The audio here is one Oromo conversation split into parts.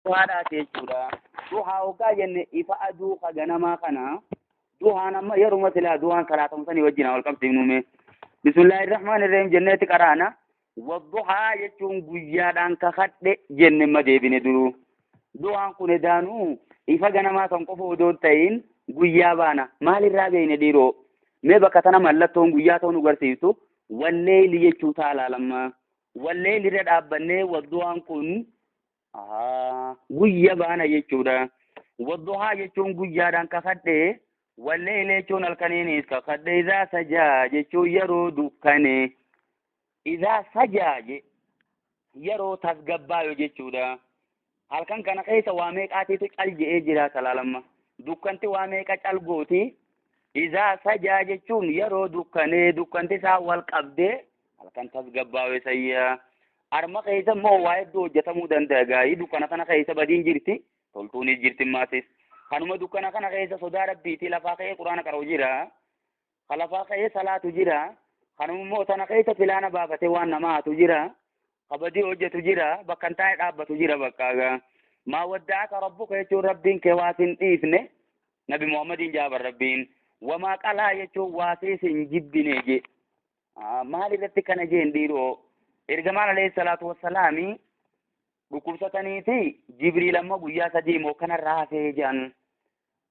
duhaadhaa jechuudha. Duhaa hoggaa jenne ifa aduu ka ganamaa kana duhaan amma yeruma silaa duhaan salaatamsanii wajjin wal qabsiifnume. Bismillahir Rahmanir Rahim jenneeti qaraana. Wadduhaa jechuun guyyaadhaan kakadhe jenne madeebine duru. Duhaan kun edaanuu ifa ganamaa kan qofa odoo ta'in guyyaa baana. Maalirraa beeyne dhiiroo? Mee bakka tana mallattoon guyyaa ta'uu nu garsiisu walleeyli jechuu taala lamma. Walleeyli irra dhaabbannee wadduhaan kun guyya baana jechuudha. Wadduhaa jechuun guyyaadhaan kakadhe, walleeyli jechuun halkaniinis kakadhe. Izaa sajaa jechuun yeroo dukkane. Izaa sajaa yeroo tasgabbaayo jechuudha. Halkan kana keessa waa meeqaatiitu cal je'ee jira salaalamma. Dukkanti waa meeqa cal gooti. Izaa sajaa jechuun yeroo dukkanee dukkanti isaa wal qabdee halkan tasgabbaayo sayyaa. Arma keessa immoo waa hedduu hojjetamuu danda'a gaa'ii dukkana kana keessa badiin jirti toltuunis jirti maasis. Kanuma dukkana kana keessa sodaa rabbiiti lafaa ka'ee quraana qara'u jira. Ka lafaa ka'ee salaatu jira. Kanuma immoo tana keessa filaana baafatee waan namaatu jira. Ka badii hojjetu jira. Bakka hin taa'e dhaabbatu jira bakkaagaa. Maa waddaaka rabbuka jechuun rabbiin kee waa sin dhiifne. Nabi Muhammadiin jaaban rabbiin. Wamaa qalaa jechuun waasee sin jibbine je. Maal irratti kana jeen dhiiroo? Ergamaan alayhi salaatu wassalaami dhukkubsatanii fi Jibriil amma guyyaa sadii moo kanarraa hafee jedhan.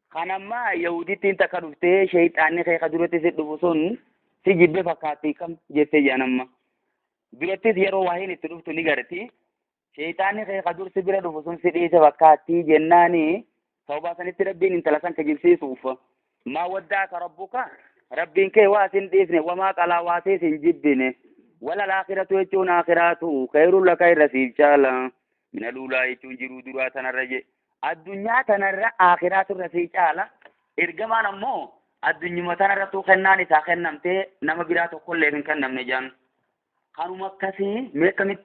Kanammaa Yahudittiin takka dhuftee sheeyxaanni keeka duratti si dhufu sun si jibbe fakkaatti kam jettee jedhan amma. Durattis yeroo waahiin itti dhuftu ni garti. Sheeyxaanni keeka dur si bira dhufu sun si dhiise fakkaatti jennaani sababaa sanitti rabbiin intala san kijibsiisuuf. Maa waddaaka rabbuka rabbiin kee waa sin dhiifne wamaa qalaa waasee sin jibbine. ولا الآخرة يجون آخرات خير لك الرسيب شالا من الأولى يجون جرو درات الرجع الدنيا تنرى آخرات الرسيب شالا إرجما نمو الدنيا متنرى تو خناني ساخن نمتي نما براتو كل من كن نم نجان خانو مكسي مكمت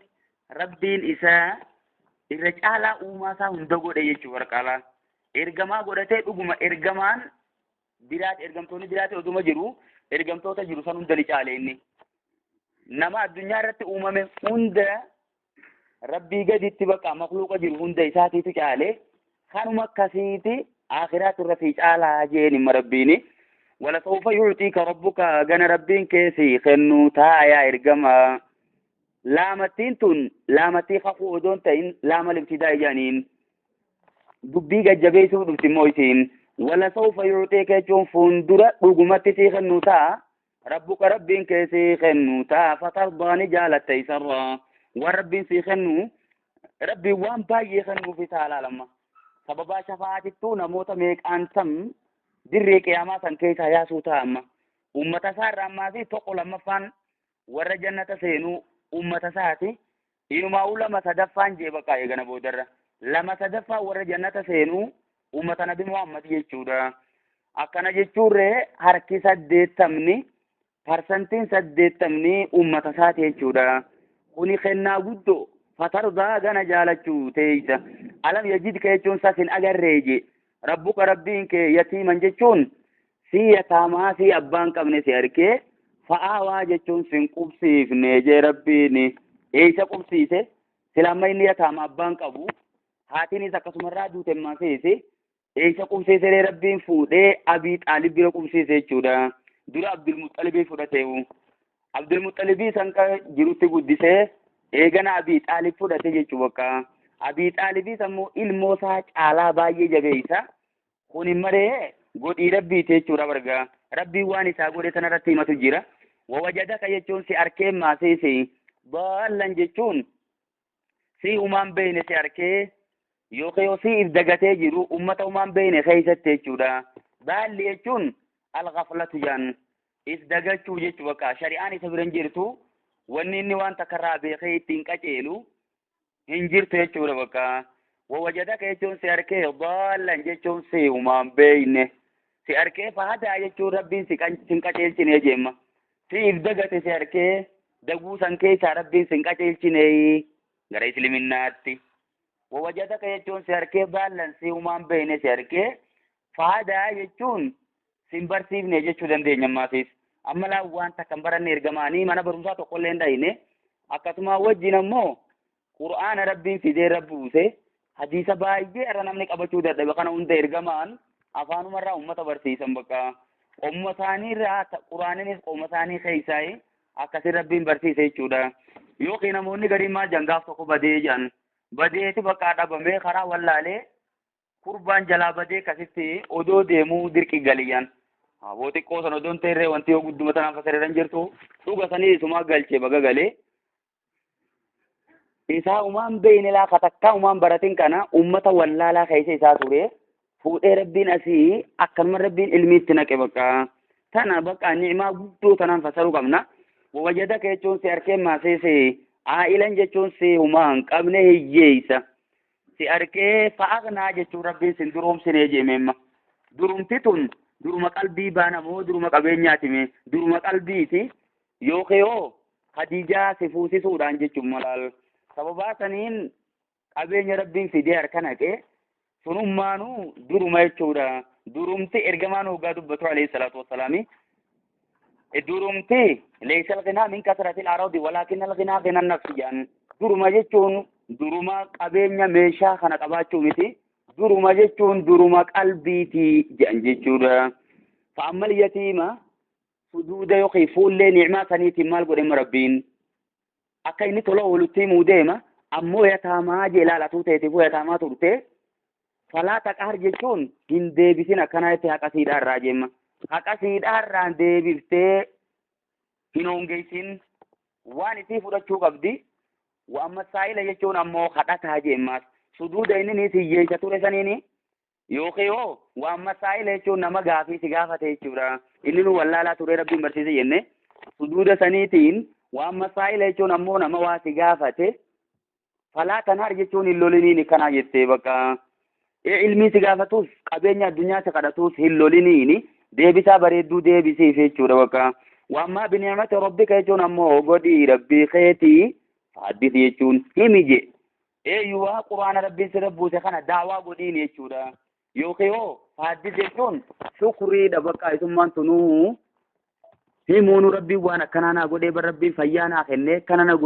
ربين إسا الرجالا وما سا هندقو ده يجوا ركالا إرجما قدرته دوما إرجمان برات إرجمتوني برات ودوما جرو إرجمتوتا جرو سانون دلي شالا إني nama addunyaa irratti uumame hunda rabbii gaditti bakka makluuqa jiru hunda isaatiitu caale kanuma akkasiiti akhiraatu irratti caalaa jeen imma rabbiini wala sawfa yu'tika rabbuka gana rabbiin keesi kennu taayaa ergama laamattiin tun laamattii hafuu odoon ta'in laama libtidaa ijaaniin dubbii gajjabeessuu dhufti immoo isiin wala sawfa yu'tika jechuun fuundura dhugumatti sii kennu ta'a ربك ربين كيسي خنو تا فترضاني جالت تيسرا وربين سي خنو ربي وان باي خنو في تعالى لما سببا شفاعتك تونا موتا ميك أنتم دريك يا ما سن كيسا يا سوتا أما أمة سار أما سي تقول أما فان ور جنة سينو أمة ساتي إنما أولا ما سدفان جيبكا يغنى بودر لما سدفا ور جنة سينو أمة نبي محمد يجودا أكنا جيشوري هركي سديتمني persentiin 80 ummata isaati jechuudha. Kuni kennaa guddoo fatardaa gana jaalachuu teeysa. Alam yajidka jechuun sasin agarreeje. Rabbuka rabbiin kee yatiiman jechuun si yataamaa si abbaan qabne si arkee fa'aawaa jechuun sin qubsiifne jee rabbiin eeysa qubsiise silamma inni yataama abbaan qabu haatiinis akkasumarraa duute maaseese eeysa qubsiise rabbiin fuudhee Abii Xaalib bira qubsiise jechuudha. dura Abdul Muttalib fudhateewu Abdul Muttalib sanka jirutti guddisee eegana Abii Xaalib fudhate jechuu bakka Abii Xaalib sammoo ilmoo isaa caalaa baay'ee jabeessa kun maree godhii rabbiiti jechuudha barga rabbii waan isaa godhe sanarratti himatu jira wawajadaka jechuun si arkee maaseese baallan jechuun si umaan beeyne si arkee yookiin si ifdagatee jiru ummata umaan beeyne keessatti jechuudha baalli jechuun الغفلة جان إذ دقتشو جيتشو بكا شريعاني سبرن جيرتو ونيني وان تكرا بيخي تنكتيلو هنجيرتو جيتشو بكا ووجدك جيتشون سياركي ضالا جيتشون سيومان بينه سياركي فهذا جيتشو ربين سنكتيلشين يجيما سيف دقت سياركي دقو سنكي ساربين سنكتيلشين غريس لمناتي ووجدك جيتشون سياركي ضالا سيومان بينه سياركي فهذا جيتشون simbarsiifne jechuu dandeenya maasis amma laa wanta kan baranne ergamaanii mana barumsaa tokkollee hin dhayne akkasuma wajjin ammoo qur'aana rabbiin fidee rabbuuse hadisa baay'ee irra namni qabachuu dadhabe kana hunda ergamaan afaanumarraa ummata barsiisan bakka qomma isaaniirraa quraaninis qomma isaanii keessaa akkasi rabbiin barsiise jechuudha. Yookiin namoonni gariin maal jangaaf tokko badee jedhan badeeti bakka dhabamee karaa wallaalee kurbaan jalaa badee akkasitti odoo deemuu dirqi galiyan. Aboo xiqqoo san odoon ta'erree wanti yoo gudduma tanaan fasareeran jirtu dhuga sanii isumaa galchee baga galee. Isaa umaan beeyne laa katakkaa umaan baratin kana ummata wallaalaa keessa isaa ture fuudhee rabbiin asii akkanuma rabbiin ilmiitti naqe bakka tana bakka ni'imaa guddoo tanaan fasaruu qabna. Wajjada jechuun si arkeen maaseese aa'ilan jechuun si humaan qabne hiyyeessa si arkee fa'aqnaa jechuun rabbiin sin duroomsinee jeememma durumti tun duruma qalbii baanamoo duruma qabeenyaatime duruma qalbiiti yookee Khadijaa si fuusisuudhaan jechuun malaal sababaa saniin qabeenya rabbiin fidee harka naqe sunummaanuu duruma jechuudha. Durumti ergamaan hoggaa dubbatu alayhi salaatu wassalaami durumti laysa al-ghinaa min kasrati al-aradi walaakin al-ghinaa ghina an-nafsi jedhan duruma jechuun duruma qabeenya meeshaa kana qabaachuu miti duruma jechuun duruma qalbiiti jedhan jechuudha. Fa'ammal yatiima suduuda yookiin fuullee ni'maa saniitiin maal godhema rabbiin akka inni tola oolutti himuu deema ammoo yataamaa jee ilaalatuu ta'eetiifuu yataamaa turte falaa taqaar jechuun hin deebisin akkanaa itti haqa siidhaa irraa jemma. Haqa siidhaa irraan deebiftee hin hongeessin waan itti fudhachuu qabdi. Wa'amma saayila jechuun ammoo kadhataa jemmaas suduuda inni ni hiyyeessa ture saniini yookiin wa'amma saayila jechuun nama gaafii si gaafate jechuudha. Inni nu wallaalaa ture rabbiin barsiise jenne suduuda saniitiin wa'amma saayila jechuun ammoo nama waa si gaafate falaa tanaar jechuun hin loliniin kanaa jettee bakka ilmii si gaafatuus qabeenya addunyaa si kadhatuus hin loliniin deebisaa bareedduu deebisiif jechuudha bakka wa'ammaa bini'amati rabbika jechuun ammoo godhii rabbii keetii haddis jechuun himi je eeyyuwaa quraana rabbiin si rabbuuse kana daawaa godhiin jechuudha. Yookiin haddis jechuun shukriidha bakka isummaan tunuu himuunu rabbiin waan akkanaa naa godhee bar rabbiin fayyaa naa kennee kana na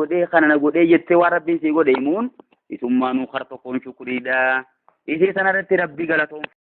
godhee jettee waan rabbiin si godhe himuun isummaanuu kar tokkoon shukriidha. Isii sanarratti rabbii galatoomsa.